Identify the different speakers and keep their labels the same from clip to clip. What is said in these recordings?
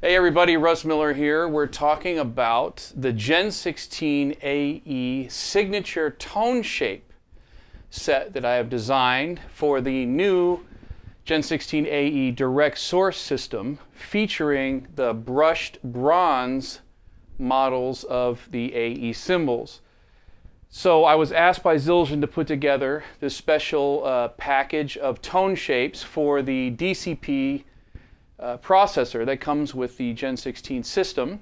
Speaker 1: Hey everybody, Russ Miller here. We're talking about the Gen16 AE signature tone shape set that I have designed for the new Gen16 AE direct source system featuring the brushed bronze models of the AE cymbals. So I was asked by Zildjian to put together this special package of tone shapes for the DCP processor that comes with the Gen16 system,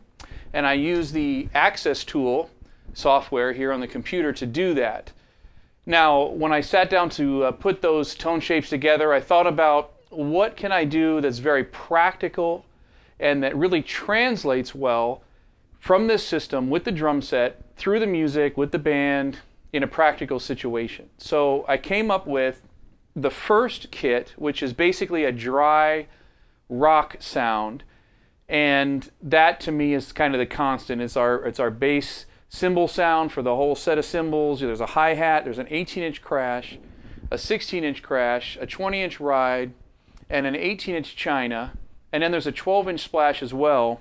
Speaker 1: and I use the Access tool software here on the computer to do that. Now, when I sat down to put those tone shapes together, I thought about what can I do that's very practical and that really translates well from this system with the drum set through the music with the band in a practical situation. So I came up with the first kit, which is basically a dry rock sound, and that to me is kind of the constant. It's our bass cymbal sound for the whole set of cymbals. There's a hi-hat, there's an 18-inch crash, a 16-inch crash, a 20-inch ride, and an 18-inch china, and then there's a 12-inch splash as well.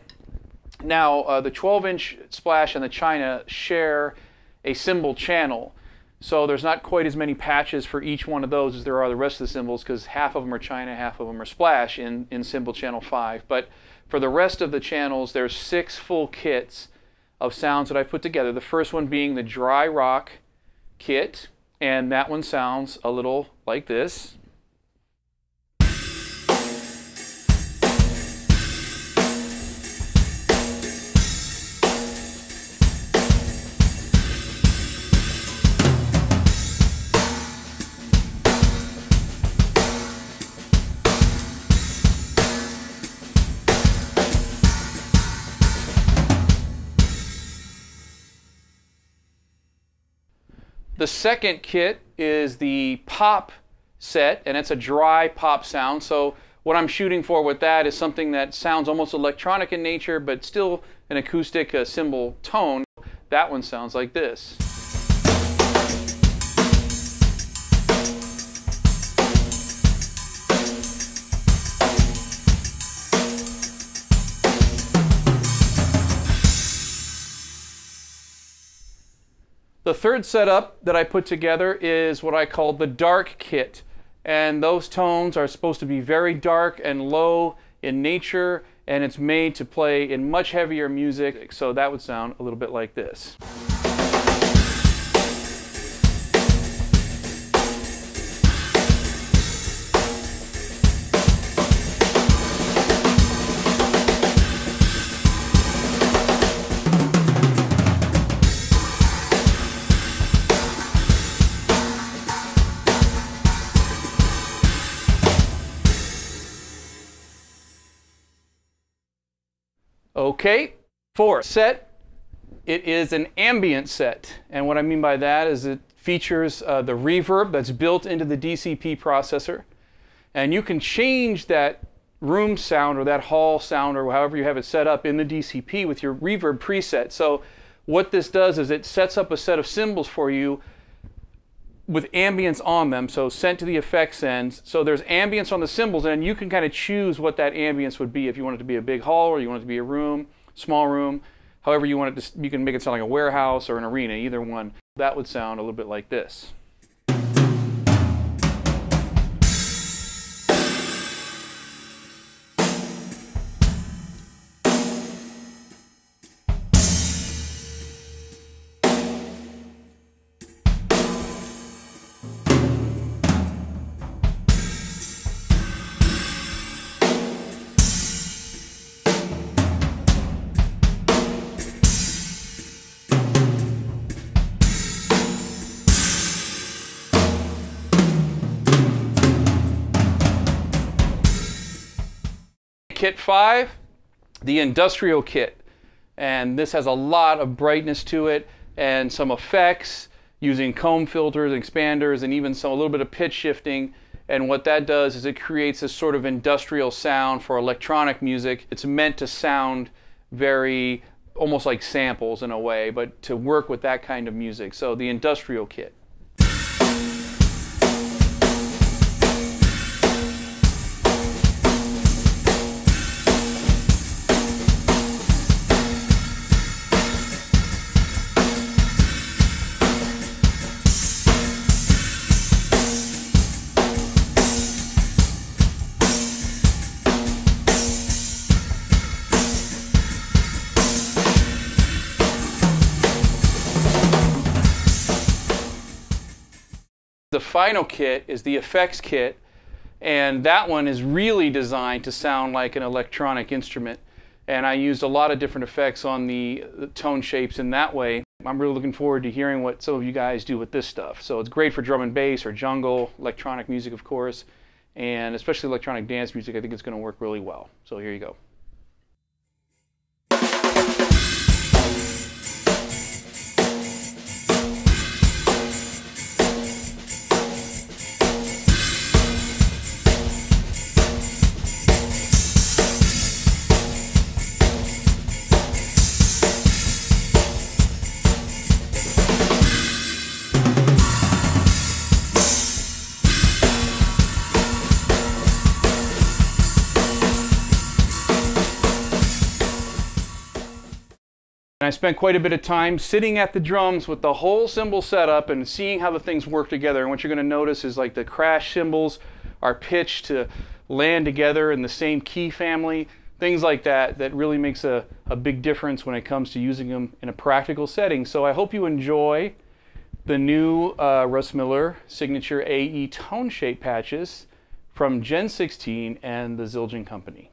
Speaker 1: Now the 12-inch splash and the china share a cymbal channel, so there's not quite as many patches for each one of those as there are the rest of the cymbals, because half of them are china, half of them are splash in cymbal channel 5. But for the rest of the channels, there's 6 full kits of sounds that I put together. The first one being the dry rock kit, and that one sounds a little like this. The second kit is the pop set, and it's a dry pop sound. So what I'm shooting for with that is something that sounds almost electronic in nature, but still an acoustic cymbal tone. That one sounds like this. The third setup that I put together is what I call the dark kit, and those tones are supposed to be very dark and low in nature, and it's made to play in much heavier music, so that would sound a little bit like this. Okay, fourth set, it is an ambient set, and what I mean by that is it features the reverb that's built into the DCP processor, and you can change that room sound or that hall sound or however you have it set up in the DCP with your reverb preset. So what this does is it sets up a set of cymbals for you with ambience on them, so sent to the effects ends. So there's ambience on the cymbals, and you can kind of choose what that ambience would be. If you want it to be a big hall, or you want it to be a room, small room, however you want it to, you can make it sound like a warehouse or an arena, either one. That would sound a little bit like this. Kit 5, the industrial kit, and this has a lot of brightness to it and some effects using comb filters, expanders, and even a little bit of pitch shifting. And what that does is it creates this sort of industrial sound for electronic music. It's meant to sound very almost like samples in a way, but to work with that kind of music. So the industrial kit. the final kit is the effects kit, and that one is really designed to sound like an electronic instrument. And I used a lot of different effects on the tone shapes in that way. I'm really looking forward to hearing what some of you guys do with this stuff. So it's great for drum and bass or jungle, electronic music of course, and especially electronic dance music. I think it's going to work really well. So here you go. And I spent quite a bit of time sitting at the drums with the whole cymbal setup and seeing how the things work together. And what you're going to notice is like the crash cymbals are pitched to land together in the same key family, things like that, that really makes a big difference when it comes to using them in a practical setting. So I hope you enjoy the new Russ Miller Signature AE tone shape patches from Gen16 and the Zildjian company.